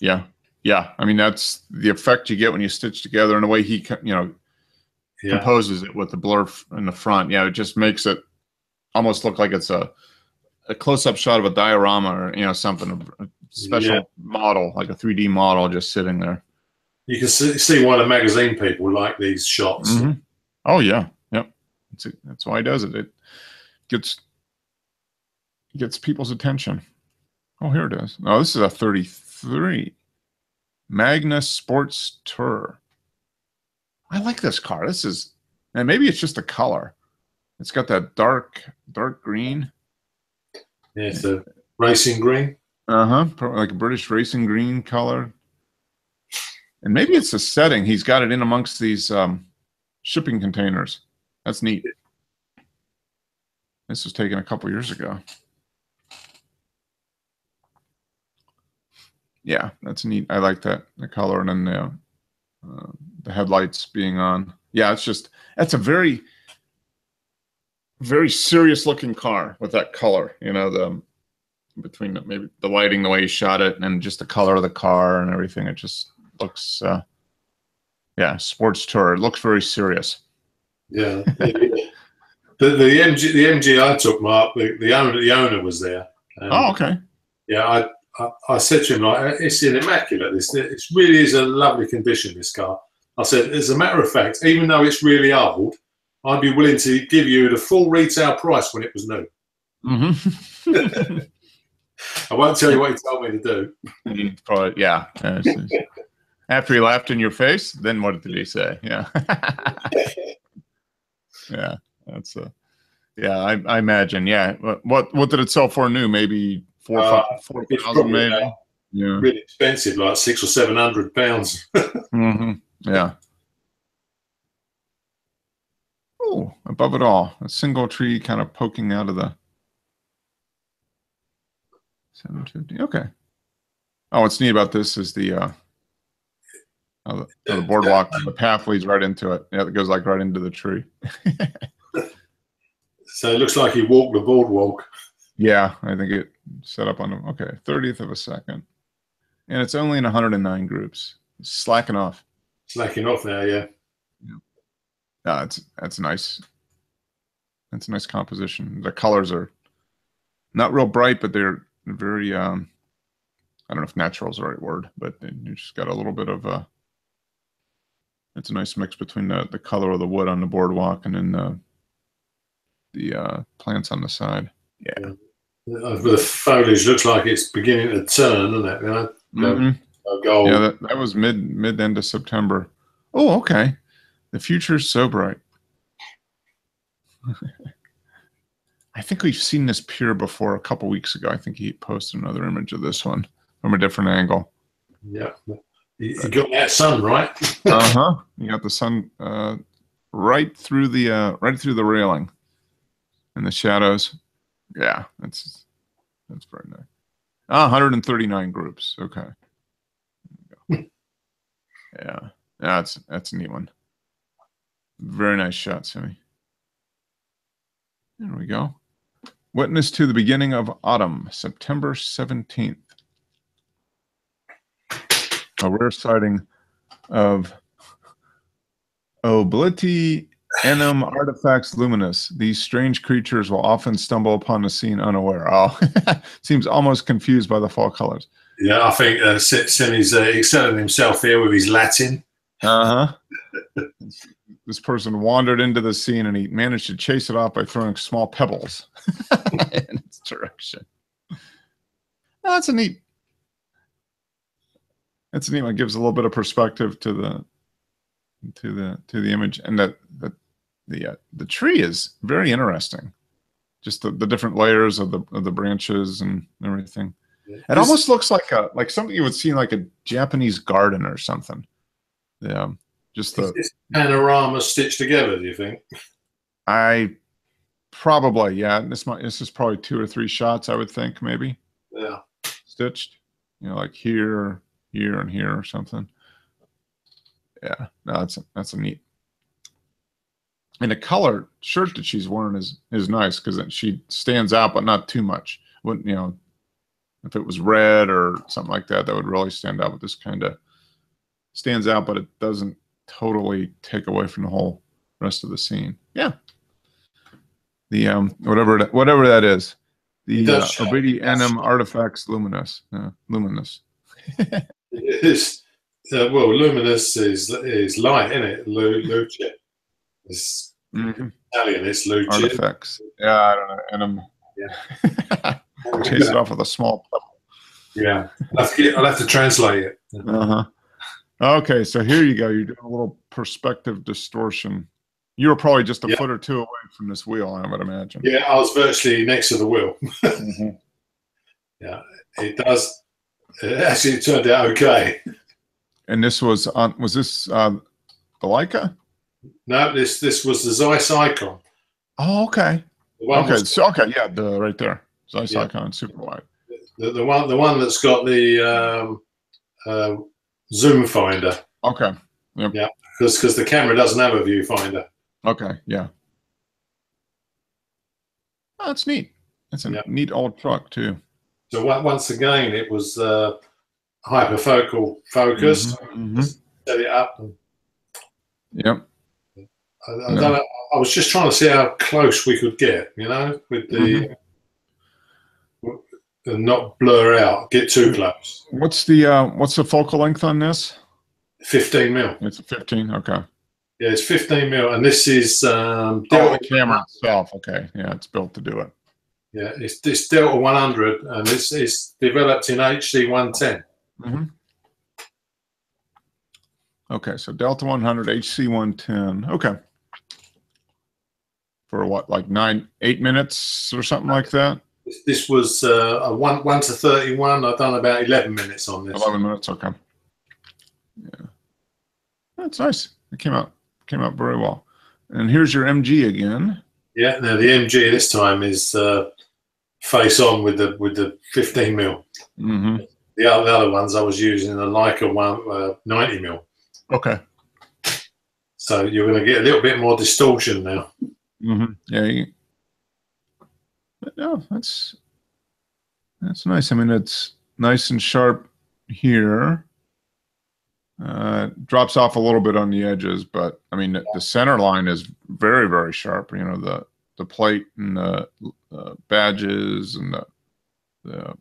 Yeah, yeah. I mean, that's the effect you get when you stitch together, and the way he composes it with the blur in the front. Yeah, it just makes it almost look like it's a close-up shot of a diorama or something, a special model, like a 3D model, just sitting there. You can see why the magazine people like these shots. Oh yeah, yep. That's why he does it. It gets people's attention. Oh, here it is. Oh, this is a 33 Magna Sports Tour. I like this car. This is, and maybe it's just the color. It's got that dark green. Yeah, it's a racing green. Like a British racing green color. And maybe it's the setting. He's got it in amongst these shipping containers. That's neat. This was taken a couple years ago. Yeah, that's neat. I like that, the color, and then the headlights being on. Yeah, that's a very, very serious looking car with that color. Between maybe the lighting, the way he shot it, and just the color of the car and everything. It just looks, sports tour. It looks very serious. Yeah. The MG I took, Mark, the owner was there. Oh, okay. Yeah, I said to him, like, it's in immaculate. It really is a lovely condition, this car. I said, as a matter of fact, even though it's really old, I'd be willing to give you the full retail price when it was new. I won't tell you what he told me to do. Probably, yeah. After he laughed in your face, then what did he say? Yeah. Yeah, that's I imagine. Yeah. What did it sell for new? Maybe 4,000 maybe. Yeah. Really expensive, like £600 or £700. Yeah. Oh, above it all, a single tree kind of poking out of the 750. Okay. Oh, what's neat about this is the boardwalk. The path leads right into it. Yeah, it goes like right into the tree. So it looks like he walked the boardwalk. Yeah, I think it set up on 30th of a second, and it's only in 109 groups. It's slacking off. Slacking off now, yeah. No, that's nice. That's a nice composition. The colors are not real bright, but they're very. I don't know if natural is the right word, but you just got a little bit of it's a nice mix between the color of the wood on the boardwalk and then the plants on the side. Yeah. The foliage looks like it's beginning to turn, doesn't it? Gold. Yeah, that was mid end of September. Oh, okay. The future's so bright. I think we've seen this pier before a couple weeks ago. I think he posted another image of this one from a different angle. Yeah. You got that sun, right? You got the sun right through the railing and the shadows. Yeah, that's very nice. 139 groups. Okay. Yeah, that's a neat one. Very nice shot, Sammy. There we go. Witness to the beginning of autumn, September 17th. A rare sighting of Obliti Enum artifacts luminous. These strange creatures will often stumble upon the scene unaware. Oh, seems almost confused by the fall colors. Yeah, I think Simi's excelling himself here with his Latin. This person wandered into the scene and he managed to chase it off by throwing small pebbles in its direction. That's a neat. That's a neat one. It gives a little bit of perspective to the image, and the tree is very interesting. Just the different layers of the branches and everything. It almost looks like something you would see in like a Japanese garden or something. just Is this panorama stitched together, do you think? Probably, yeah. This is probably 2 or 3 shots, I would think, maybe. Yeah. Stitched, like here, here, and here or something. Yeah, no, that's a neat. And the color shirt that she's wearing is nice because she stands out, but not too much. Wouldn't, if it was red or something like that, that would really stand out. But this kind of stands out, but it doesn't totally take away from the whole rest of the scene. Yeah. The whatever that is, the Orbiti NM Artifacts Luminous. Luminous. Well, Luminous is light, isn't it? Luce. It's Italian. It's Luce. Artifacts. Yeah, I don't know. NM. Yeah. Chase it off with a small pebble. Yeah, I'll have to translate it. Okay, so here you go. You're doing a little perspective distortion. You were probably just a foot or two away from this wheel, I would imagine. Yeah, I was virtually next to the wheel. Yeah, it does. Actually, it turned out okay. And this was this the Leica? No, this was the Zeiss Icon. Oh, okay. Yeah, right there, Zeiss Icon, super wide. The one that's got the zoom finder. Okay. Yep. Yeah, because the camera doesn't have a viewfinder. Okay. Yeah. Oh, that's neat. That's a neat old truck too. So once again, it was hyperfocal focused. Set it up. Yep. I don't know. I was just trying to see how close we could get, with the and not blur out, get too close. What's the focal length on this? 15 mil. It's a 15. Okay. Yeah, it's 15 mil, and this is the camera itself. Okay, yeah, it's built to do it. Yeah, it's Delta 100, and it's developed in HC 110. Okay, so Delta 100, HC 110. Okay. For what, like 8 minutes or something like that? This was a 1 to 31. I've done about 11 minutes on this. 11 minutes. Okay. Yeah, that's nice. It came out very well. And here's your MG again. Yeah. Now the MG this time is face on with the 15 mil. The other ones I was using the Leica 90 mil. Okay. So you're going to get a little bit more distortion now. Yeah. But no, that's nice. I mean, it's nice and sharp here. Drops off a little bit on the edges, but I mean, the center line is very, very sharp. The plate and the badges and the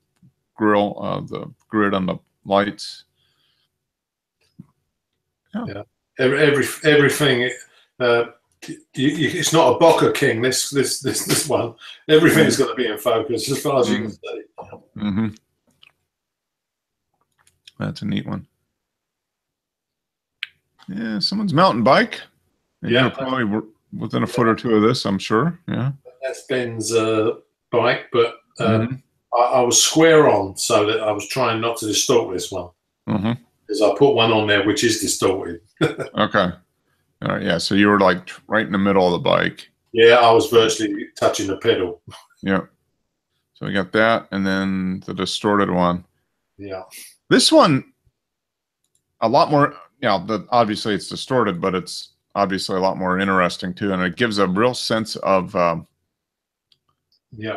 grill, the grid on the lights. Yeah. Everything. It's not a Bokeh King. This one. Everything's got to be in focus as far as you can see. That's a neat one. Yeah, someone's mountain bike. And you're probably within a foot or two of this, I'm sure. Yeah. That's Ben's bike, but I was square on, so that I was trying not to distort this one. Because I put one on there which is distorted. Okay. All right. Yeah. So you were like right in the middle of the bike. Yeah, I was virtually touching the pedal. Yeah. So we got that, and then the distorted one. Yeah. This one, a lot more. Obviously it's distorted, but it's obviously a lot more interesting too, and it gives a real sense of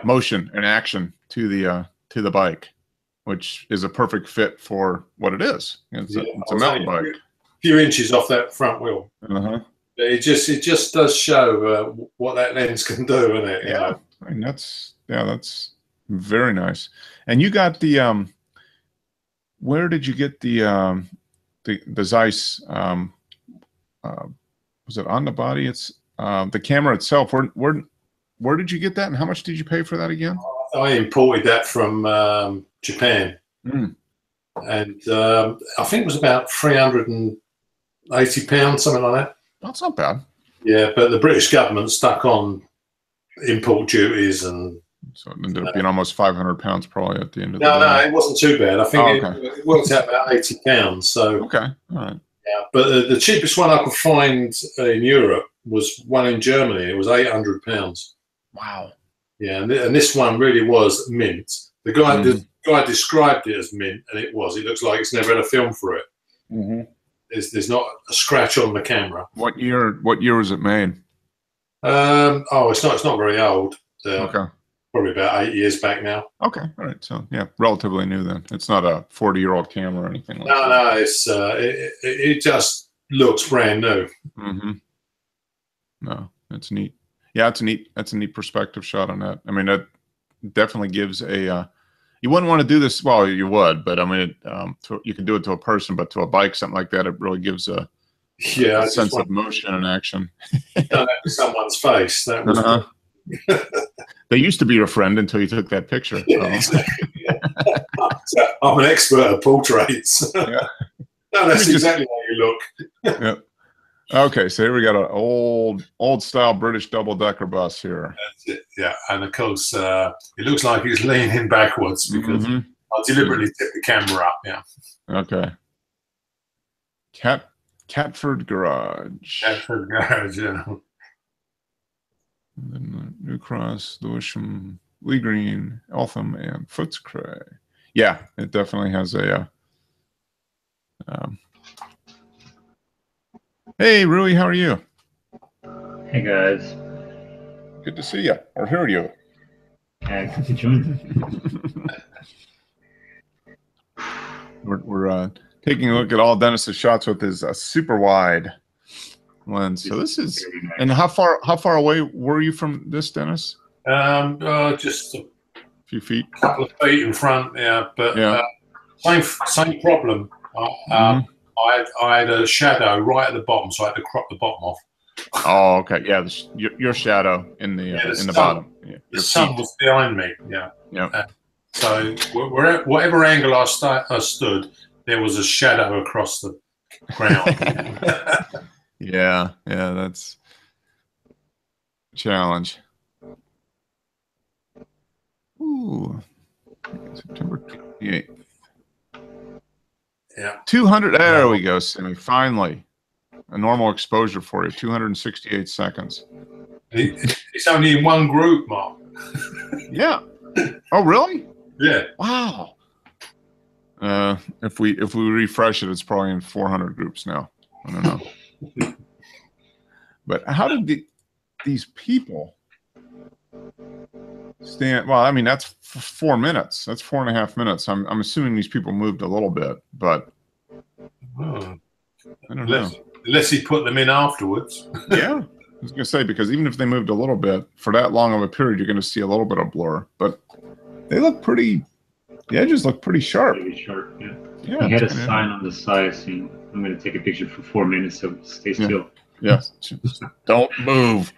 motion and action to the bike, which is a perfect fit for what it is. It's a mountain bike. A few inches off that front wheel. It just does show what that lens can do, isn't it? Yeah, I mean, that's very nice. And you got the where did you get the Zeiss? Was it on the body? It's the camera itself. Where did you get that, and how much did you pay for that again? I imported that from Japan, and I think it was about £380, something like that. That's not bad. Yeah, but the British government stuck on import duties, and so it ended up being almost £500 probably at the end of the day. No, it wasn't too bad. I think it worked out about £80. So okay, all right. Yeah, but the cheapest one I could find in Europe was one in Germany. It was £800. Wow. Yeah, and this one really was mint. The guy described it as mint, and it was. It looks like it's never had a film for it. There's not a scratch on the camera. What year was it made? It's not very old. Okay. Probably about 8 years back now. Okay, all right. So yeah, relatively new then. It's not a 40-year-old camera or anything like that. No, it's it just looks brand new. No, it's neat. Yeah, it's a neat perspective shot on that. I mean, that definitely gives a. You wouldn't want to do this. Well, you would, but I mean, you can do it to a person, but to a bike, something like that, it really gives a sense of motion and action. Done that to someone's face. That was. They used to be your friend until you took that picture. Yeah, exactly, yeah. So I'm an expert at portraits. Yeah. No, that's exactly how you look. Yeah. Okay, so here we got an old style British double-decker bus here. That's it. Yeah, and of course, it looks like he's leaning backwards because I deliberately tipped the camera up. Yeah. Okay. Catford Garage. Catford Garage. Yeah. And then New Cross, Lewisham, Lee Green, Eltham, and Footscray. Yeah, it definitely has a. Hey, Rui, how are you? Hey guys. Good to see you or hear you. Yeah, good to join. We're taking a look at all Dennis's shots with his super wide lens. So this is, and how far away were you from this, Dennis? Just a few feet, a couple of feet in front. Yeah, but same problem. I had a shadow right at the bottom, so I had to crop the bottom off. Oh, okay. Yeah, your shadow in the bottom. Yeah, the sun was behind me. Yeah. Yeah. So whatever angle I stood, there was a shadow across the ground. Yeah, that's a challenge. Ooh, September 28th. Yeah. 200. There we go, Simmy. Finally, a normal exposure for you. 268 seconds. It's only in one group, Mark. Yeah. Oh, really? Yeah. Wow. If we refresh it, it's probably in 400 groups now. I don't know. But how did these people stand? Well, I mean, that's 4 minutes. That's 4.5 minutes. I'm assuming these people moved a little bit, but I don't know. Unless he put them in afterwards. Yeah, I was gonna say, because even if they moved a little bit for that long of a period, you're gonna see a little bit of blur. But they look pretty. The edges look pretty sharp. Pretty sharp. Yeah. Yeah. He had a sign on the side saying, "I'm going to take a picture for 4 minutes, so stay still." Yeah. Don't move.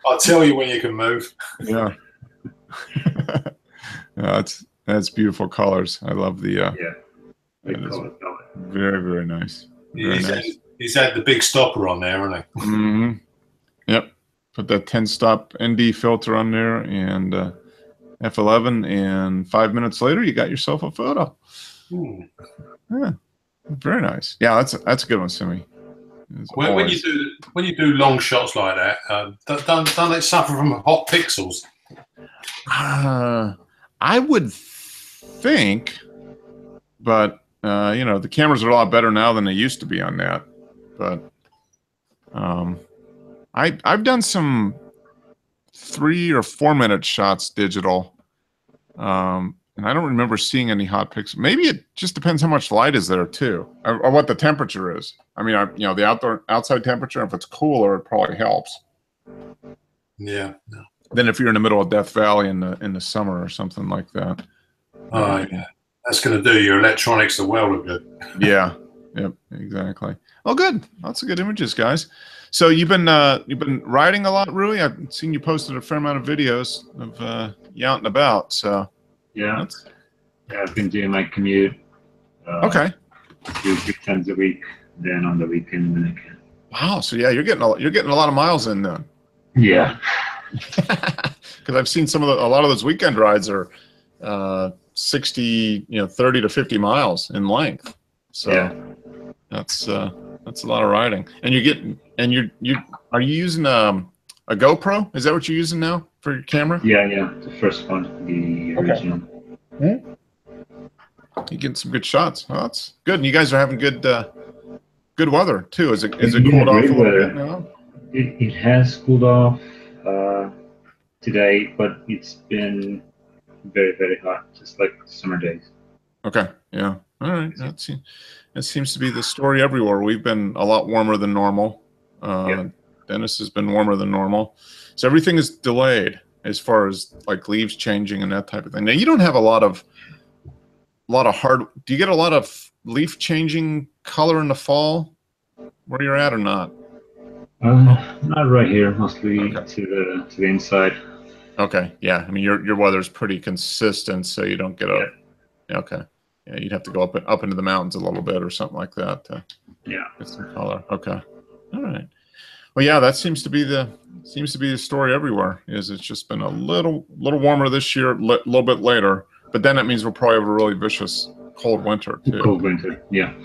I'll tell you when you can move. Yeah. That's beautiful colors. I love the. Very, very nice. He's had the big stopper on there, hasn't he? Mm-hmm. Yep. Put that 10-stop ND filter on there and F11, and 5 minutes later, you got yourself a photo. Yeah. Very nice. Yeah, that's a good one, Simi. When you do long shots like that, don't it suffer from hot pixels? I would think, but the cameras are a lot better now than they used to be on that. But I've done some 3 or 4 minute shots digital, and I don't remember seeing any hot pixels. Maybe it just depends how much light is there too, or what the temperature is. I mean, the outside temperature. If it's cooler, it probably helps. Yeah. Then if you're in the middle of Death Valley in the summer or something like that. Oh yeah, that's going to do your electronics a world of good. Yeah. Yep. Exactly. Oh, good. Lots of good images, guys. So you've been riding a lot, Rui. I've seen you posted a fair amount of videos of you out and about. So yeah, I've been doing my commute. Okay. 2-3 times a week. Then on the weekend when I can. Wow. So yeah, you're getting a lot of miles in then. Yeah. Because I've seen a lot of those weekend rides are 60, 30 to 50 miles in length. So yeah. that's a lot of riding. And are you using a GoPro? Is that what you're using now for your camera? Yeah. The first one, the original. You get some good shots. Well, that's good. And you guys are having good weather too. Is it Yeah, cooled off a great little weather. bit now? It has cooled off today, but it's been very, very hot, just like summer days. Okay. Yeah. All right. That seems to be the story everywhere. We've been a lot warmer than normal. Dennis has been warmer than normal. So everything is delayed as far as like leaves changing and that type of thing. Now you don't have a lot of hard. Do you get a lot of leaf changing color in the fall where you're at or not? Not right here, mostly to the inside. Okay. Yeah. I mean, your weather's pretty consistent, so you don't get okay. Yeah, you'd have to go up into the mountains a little bit or something like that to get some color. Okay. All right. Well, yeah, that seems to be the story everywhere. Is it's just been a little warmer this year, a little bit later, but then that means we'll probably have a really vicious cold winter too. Cold winter, yeah.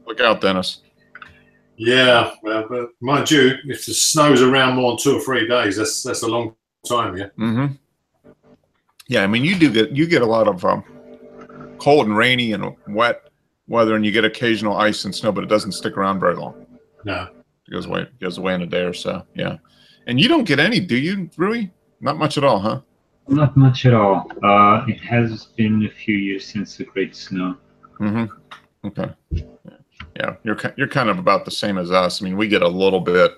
Look out, Dennis. Yeah, well, but mind you, if the snow's around more than 2 or 3 days, that's a long time, yeah. Mm-hmm. Yeah, I mean, you get a lot of cold and rainy and wet weather, and you get occasional ice and snow, but it doesn't stick around very long. No. It goes away in a day or so. Yeah. And you don't get any, do you, Rui? Not much at all, huh? Not much at all. It has been a few years since the great snow. Mm-hmm. Okay. Yeah, you're kind of about the same as us. I mean, we get a little bit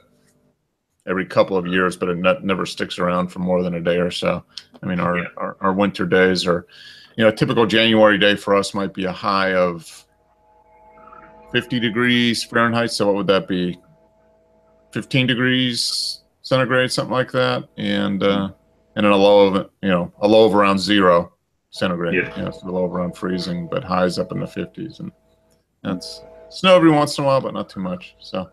every couple of years, but it never sticks around for more than a day or so. I mean, our winter days are, a typical January day for us might be a high of 50 degrees Fahrenheit. So what would that be? 15 degrees centigrade, something like that, and then a low of around 0 centigrade. Yeah. So a low of around freezing, but highs up in the 50s, and that's snow every once in a while, but not too much. So,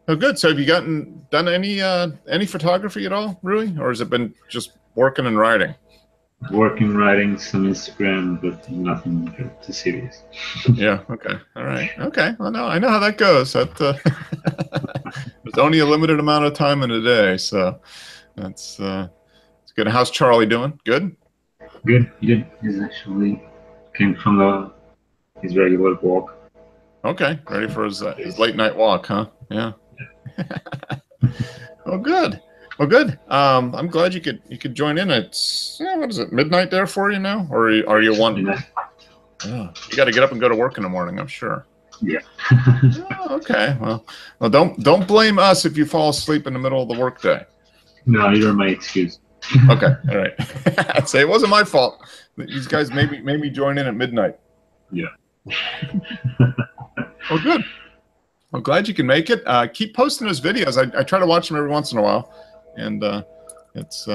oh, good. So have you done any photography at all, Rui, or has it been just working and writing? Working, writing, some Instagram, but nothing too serious. Yeah. Okay. All right. Okay. Well, no, I know how that goes. That there's only a limited amount of time in a day, so that's it's good. How's Charlie doing? Good. Good. He's actually came from his regular walk. Okay. Ready for his late night walk, huh? Yeah. Oh, good. Well, good. I'm glad you could join in. It's what is it, midnight there for you now, or are you wanting? Yeah, you got to get up and go to work in the morning, I'm sure. Yeah. Oh, okay. Well, don't blame us if you fall asleep in the middle of the workday. No, you're my excuse. Okay. All right. I'd say it wasn't my fault. These guys made me join in at midnight. Yeah. Oh, good. I'm glad you can make it. Keep posting those videos. I try to watch them every once in a while. And it's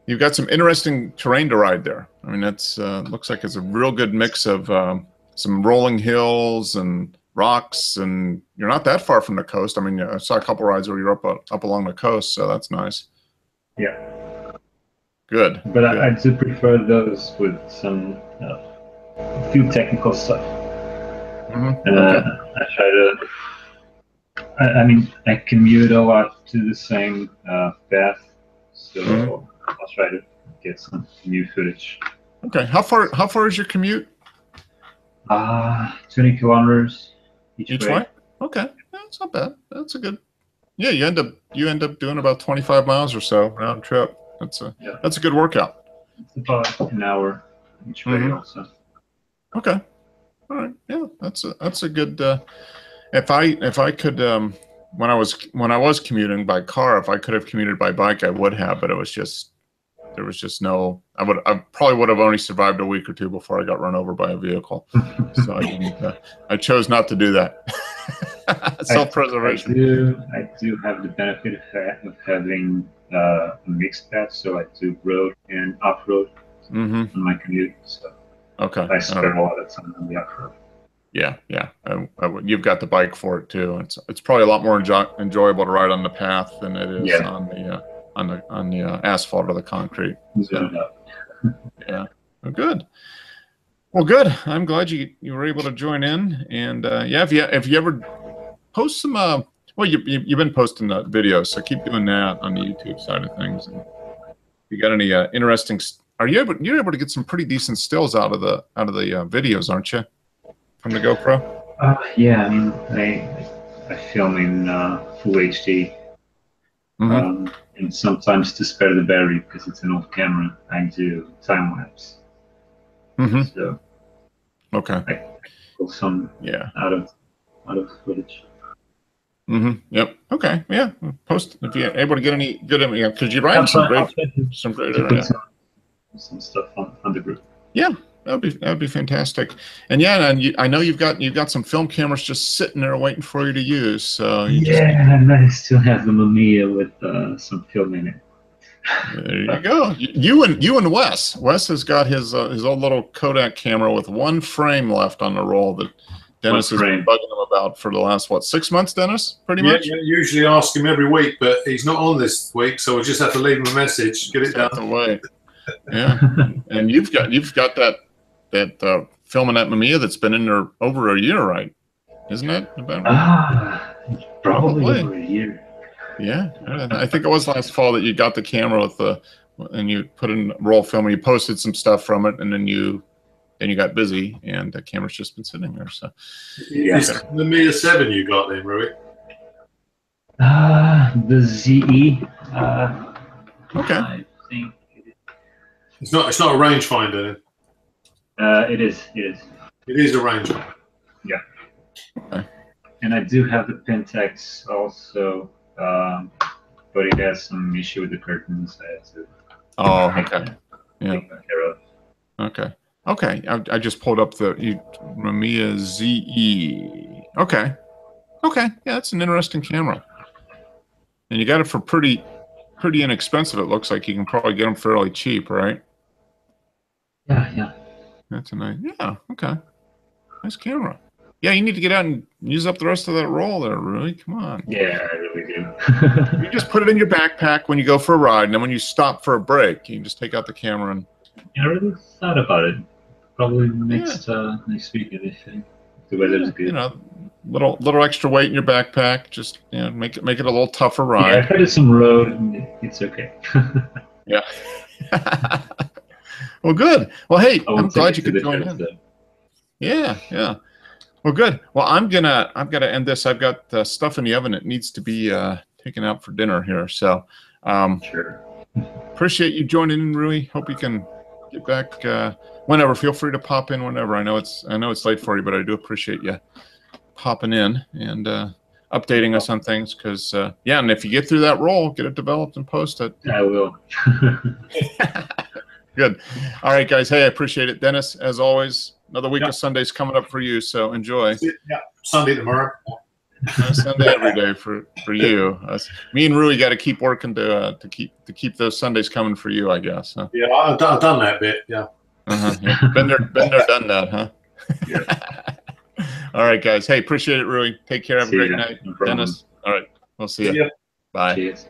you've got some interesting terrain to ride there. I mean, it's looks like it's a real good mix of some rolling hills and rocks, and you're not that far from the coast. I mean, I saw a couple rides where you're up along the coast, so that's nice. Yeah. Good. But good. I do prefer those with some a few technical stuff. Mm-hmm. Okay. I try to. I mean, I commute a lot to the same path, so I'll try to get some new footage. Okay, how far is your commute? 20 kilometers each way. Okay, that's not bad. That's a good. Yeah, you end up doing about 25 miles or so round trip. That's a good workout. It's about an hour each way also. Okay, all right. Yeah, that's a good. If I could, when I was commuting by car, if I could have commuted by bike, I would have, but there was just no. I probably would have only survived a week or two before I got run over by a vehicle. So I chose not to do that. Self-preservation. I do have the benefit of having a mixed path, so I do road and off-road on my commute. So okay, I spend a lot of time on the off-road. Yeah. You've got the bike for it too. It's probably a lot more enjoyable to ride on the path than it is on the asphalt or the concrete. So, yeah, well, good. Well, good. I'm glad you were able to join in. And yeah, if you ever post some, well, you've been posting the videos, so keep doing that on the YouTube side of things. And if you got any interesting, you're able to get some pretty decent stills out of the videos, aren't you, from the GoPro? Yeah, I mean, I film in full HD. Mm-hmm. And sometimes to spare the battery, because it's an old camera, I do time lapse. Mm-hmm. So okay, I pull some out of footage. Mm-hmm. Yep. Okay. Yeah. Post if you're able to get any good, because you write some great some stuff on the group. Yeah, that'd be fantastic. And yeah, and I know you've got some film cameras just sitting there waiting for you to use. So and I still have the Mamiya with some film in it. There you go. You and Wes. Wes has got his old little Kodak camera with one frame left on the roll that Dennis has been bugging him about for the last 6 months, Dennis? Pretty much. Yeah, usually ask him every week, but he's not on this week, so we'll just have to leave him a message. Get it done. Away. Yeah, and you've got that film in that Mamiya that's been in there over a year, right? Isn't it? Probably over a year. Yeah, I think it was last fall that you got the camera with and you put in roll film. And you posted some stuff from it, and then you got busy, and the camera's just been sitting there. So, it's the Mamiya 7 you got then, Rui? The ZE. Okay. I think it's not a rangefinder then. It is. It is a rangefinder. Yeah. Okay. And I do have the Pentax also, but it has some issue with the curtains. I had to. Oh, okay. Yeah. Take care of. Okay. Okay. I just pulled up the Mamiya ZE. Okay. Okay. Yeah, that's an interesting camera. And you got it for pretty inexpensive. It looks like you can probably get them fairly cheap, right? Yeah. That's a nice. Yeah. Okay. Nice camera. Yeah, you need to get out and use up the rest of that roll there, Rui. Come on. Yeah, I really do. You just put it in your backpack when you go for a ride, and then when you stop for a break, you can just take out the camera and. I really thought about it. Probably next week, if the weather's good. You know, little extra weight in your backpack. Just make it a little tougher ride. Yeah, I've had some road, and it's okay. Yeah. Well, good. Well, hey, I'm glad you could join in. Yeah. Well, good. Well, I've got to end this. I've got stuff in the oven that needs to be taken out for dinner here. So, sure. Appreciate you joining in, Rui. Hope you can get back whenever. Feel free to pop in whenever. I know it's late for you, but I do appreciate you popping in and updating us on things. Because and if you get through that roll, get it developed and post it. I will. Good. All right, guys. Hey, I appreciate it, Dennis. As always, another week of Sundays coming up for you. So enjoy. Yeah, Sunday tomorrow. Sunday every day for you. Me and Rui got to keep working to keep those Sundays coming for you, I guess. Huh? Yeah, I've done that bit. Yeah. Yeah. Been there, done that, huh? Yeah. All right, guys. Hey, appreciate it, Rui. Take care. Have a great night, No Dennis. All right, we'll see you. Yeah. Bye. Cheers.